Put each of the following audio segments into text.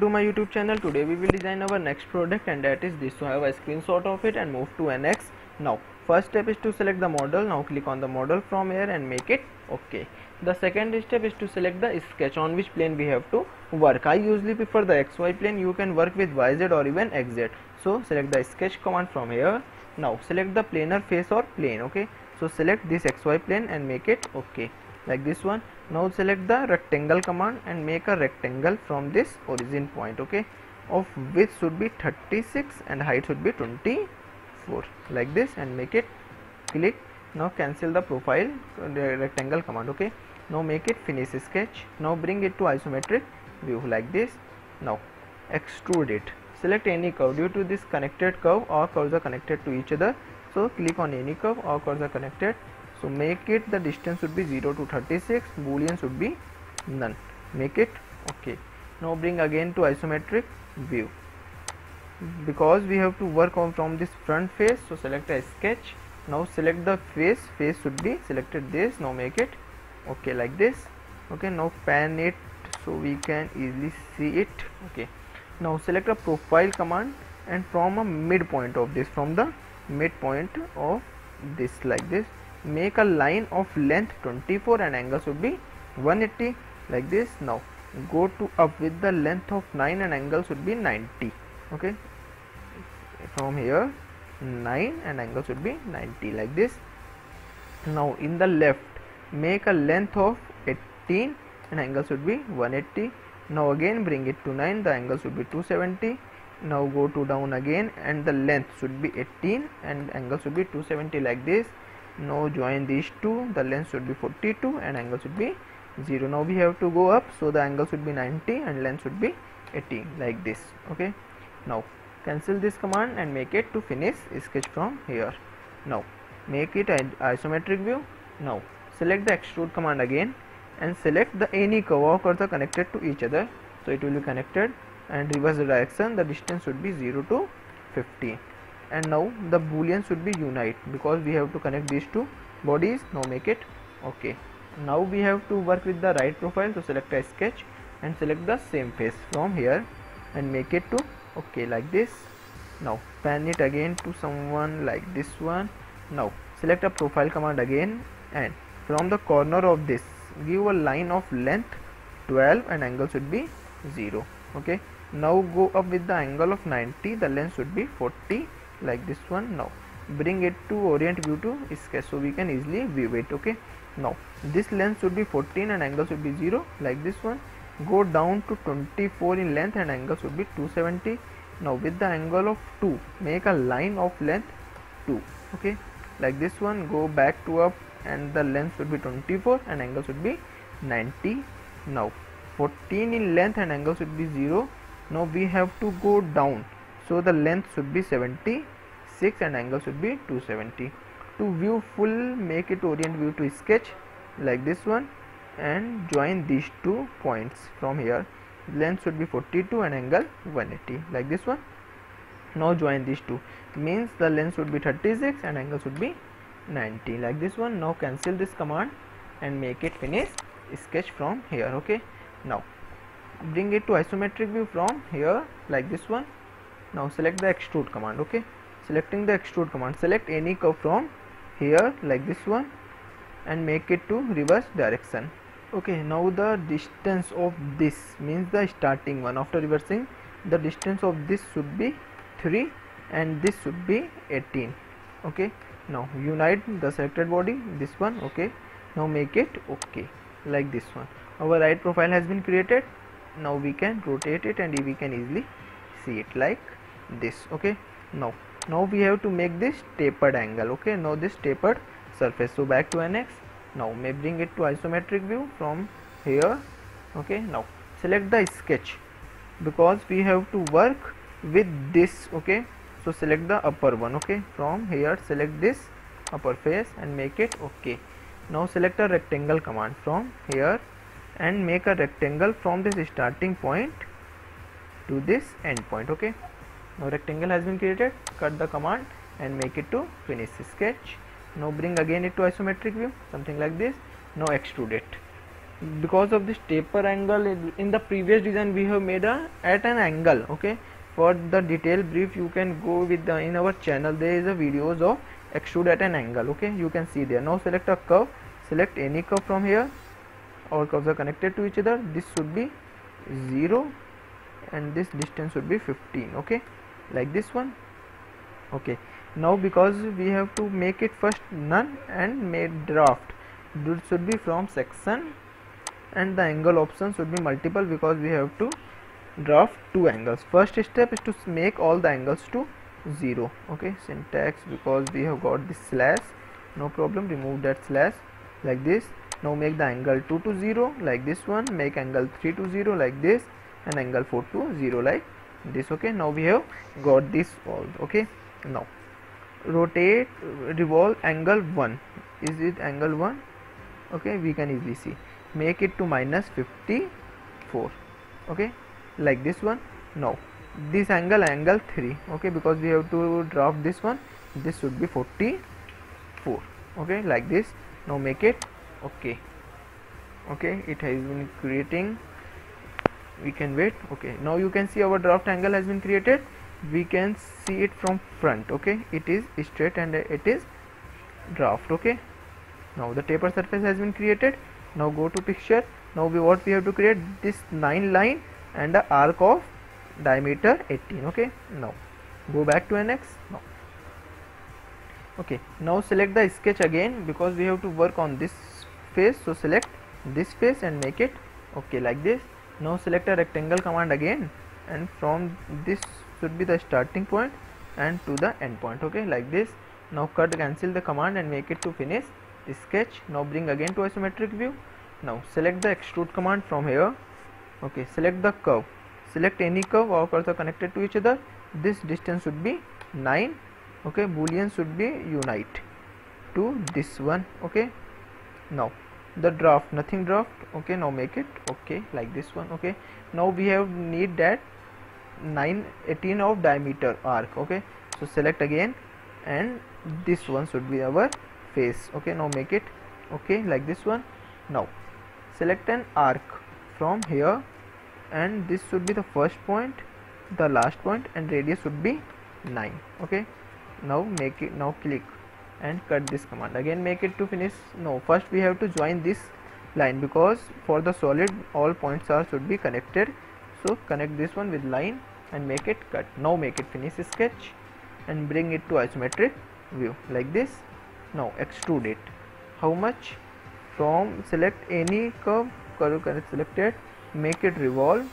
to my YouTube channel. Today we will design our next product, and that is this. So I have a screenshot of it and move to NX. Now first step is to select the model. Now click on the model from here and make it okay. The second step is to select the sketch on which plane we have to work. I usually prefer the XY plane. You can work with YZ or even XZ. So select the sketch command from here. Now select the planar face or plane. Okay, so select this XY plane and make it okay, like this one. Now select the rectangle command and make a rectangle from this origin point, okay, of width should be 36 and height should be 24, like this, and make it click. Now cancel the profile, the rectangle command, okay. Now make it finish sketch. Now bring it to isometric view like this. Now extrude it. Select any curve. Due to this connected curve, all curves are connected to each other, so click on any curve, all curves are connected. So make it, the distance should be 0 to 36, boolean should be none, make it okay. Now bring again to isometric view, because we have to work on from this front face, so select a sketch. Now select the face should be selected this. Now make it okay, like this, okay. Now pan it so we can easily see it, okay. Now select a profile command and from a midpoint of this, from the midpoint of this, like this, make a line of length 24 and angle should be 180, like this. Now go to up with the length of 9 and angle should be 90, okay. From here 9 and angle should be 90, like this. Now in the left make a length of 18 and angle should be 180. Now again bring it to 9, the angle should be 270. Now go to down again and the length should be 18 and angle should be 270, like this. Now join these two, the length should be 42 and angle should be 0. Now we have to go up, so the angle should be 90 and length should be 80, like this, okay. Now cancel this command and make it to finish sketch from here. Now make it an isometric view. Now select the extrude command again and select the any curve. All curves are connected to each other, so it will be connected, and reverse the direction. The distance should be 0 to 50. And now the boolean should be unite, because we have to connect these two bodies. Now make it okay. Now we have to work with the right profile, so select a sketch and select the same face from here and make it to okay, like this. Now pan it again to someone like this one. Now select a profile command again and from the corner of this give a line of length 12 and angle should be 0, okay. Now go up with the angle of 90, the length should be 40, like this one. Now bring it to orient view to sketch, so we can easily view it, okay. Now this length should be 14 and angle should be 0, like this one. Go down to 24 in length and angle should be 270. Now with the angle of 2 make a line of length 2, okay, like this one. Go back to up and the length should be 24 and angle should be 90. Now 14 in length and angle should be 0. Now we have to go down, so the length should be 76 and angle should be 270. To view full, make it orient view to sketch, like this one, and join these 2 points from here. Length should be 42 and angle 180, like this one. Now join these 2, means the length should be 36 and angle should be 90, like this one. Now cancel this command and make it finish sketch from here, okay. Now bring it to isometric view from here, like this one. Now select the extrude command, okay. Selecting the extrude command, select any curve from here, like this one, and make it to reverse direction, okay. Now the distance of this, means the starting one, after reversing the distance of this should be 3 and this should be 18, okay. Now unite the selected body, this one, okay. Now make it okay, like this one. Our right profile has been created. Now we can rotate it and we can easily see it like this, okay. Now we have to make this tapered angle, okay. Now this tapered surface, so back to NX. Now may bring it to isometric view from here, okay. Now select the sketch, because we have to work with this, okay. So select the upper one, okay. From here select this upper face and make it okay. Now select a rectangle command from here and make a rectangle from this starting point to this end point, okay. Now rectangle has been created. Cut the command and make it to finish sketch. Now bring again it to isometric view, something like this. Now extrude it. because of this taper angle, in the previous design we have made at an angle. Okay, for the detailed brief you can go with the in our channel, there is a videos of extrude at an angle. Okay, you can see there. Now select a curve, select any curve from here. Our curves are connected to each other. This should be 0 and this distance should be 15. Okay, like this one. Okay, now because we have to make it first none and made draft, this should be from section, and the angle option should be multiple because we have to draft two angles. First step is to make all the angles to 0. Okay, syntax, because we have got this slash, no problem, remove that slash like this. Now make the angle 2 to 0 like this one, make angle 3 to 0 like this, and angle 4 to 0 like this. Okay, now we have got this all. Okay, now rotate, revolve angle 1. Is it angle 1? Okay, we can easily see. Make it to -54. Okay, like this one. Now this angle 3. Okay, because we have to draft this one, this should be 44. Okay, like this. Now make it. Okay, it has been creating. We can wait. Okay, now you can see our draft angle has been created. We can see it from front. Okay, it is straight and it is draft. Okay, now the taper surface has been created. Now go to picture. Now what we have to create, this 9 line and the arc of diameter 18. Okay, now go back to NX. Now okay, now select the sketch again because we have to work on this face. So select this face and make it okay like this. Now select a rectangle command again, and from this should be the starting point and to the end point. Okay, like this. Now cut, cancel the command and make it to finish sketch. Now bring again to isometric view. Now select the extrude command from here. Okay, select the curve, select any curve. Our curves are connected to each other. This distance should be 9. Okay, boolean should be unite to this one. Okay, now the draft, nothing draft. Okay, now make it okay like this one. Okay, now we have need that 18 of diameter arc. Okay, so select again, and this one should be our face. Okay, now make it okay like this one. Now select an arc from here, and this should be the first point, the last point, and radius should be 9. Okay, now make it, now click and cut this command again, make it to finish. No, first we have to join this line because for the solid all points are should be connected. So connect this one with line and make it cut. Now make it finish sketch and bring it to isometric view like this. Now extrude it. How much? From select any curve selected, make it revolve,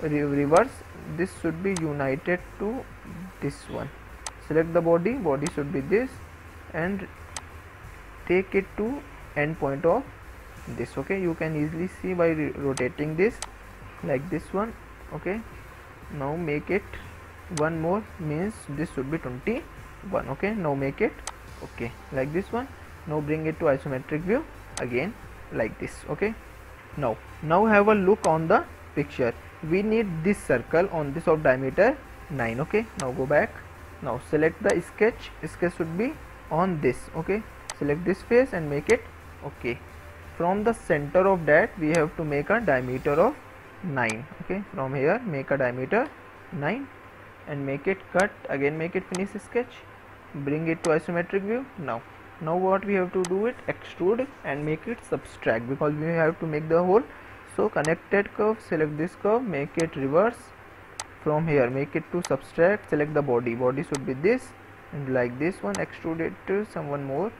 reverse. This should be united to this one. Select the body, body should be this, and take it to end point of this. Okay, you can easily see by rotating this like this one. Okay, now make it one more, means this should be 21. Okay, now make it okay like this one. Now bring it to isometric view again like this. Okay, now have a look on the picture. We need this circle on this of diameter 9. Okay, now go back. Now select the sketch, sketch should be on this. Okay, select this face and make it okay. From the center of that we have to make a diameter of 9. Okay, from here make a diameter 9 and make it cut again, make it finish sketch, bring it to isometric view. Now what we have to do, it extrude and make it subtract because we have to make the hole. So connected curve, select this curve, make it reverse. From here make it to subtract, select the body, body should be this, and like this one extrude it to someone more,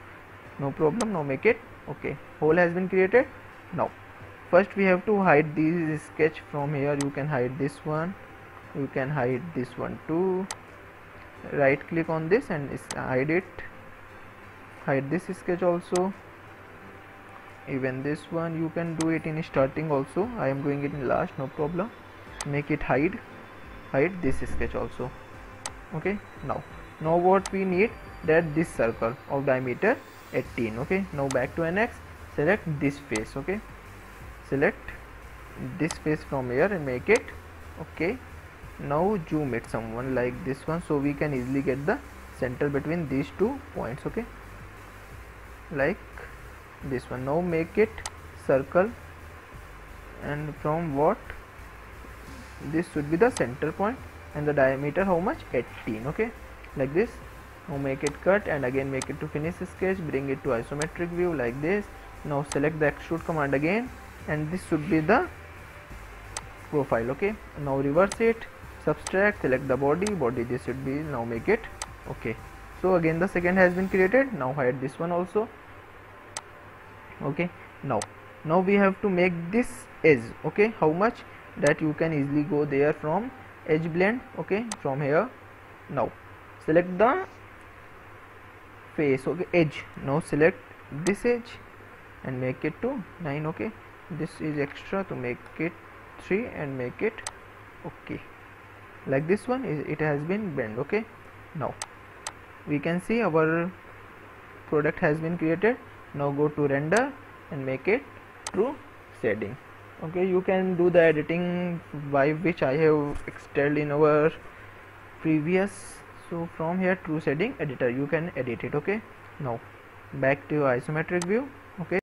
no problem. Now make it okay, hole has been created. Now first we have to hide this sketch from here. You can hide this one, you can hide this one too. Right click on this and hide it, hide this sketch also. Even this one you can do it in starting also. I am doing it in last, no problem. Make it hide this sketch also. Okay, now what we need, that this circle of diameter 18. Okay, now back to NX, select this face. Okay, select this face from here and make it okay. Now zoom it someone like this one so we can easily get the center between these 2 points. Okay, like this one. Now make it circle and from what this should be the center point, and the diameter how much, 18. Okay, like this. Now make it cut and again make it to finish sketch, bring it to isometric view like this. Now select the extrude command again, and this should be the profile. Okay, now reverse it, subtract, select the body, this should be, now make it okay. So again the second has been created. Now hide this one also. Okay, now we have to make this edge. Okay, how much, that you can easily go there from edge blend. Okay, from here. Now select the face. Okay, edge. Now select this edge and make it to 9. Okay, this is extra, to make it 3 and make it okay. Like this one is, it has been bent. Okay, now we can see our product has been created. Now go to render and make it true shading. Okay, you can do the editing by which I have extended in our previous. So from here, true shading editor, you can edit it. Okay, now back to isometric view. Okay,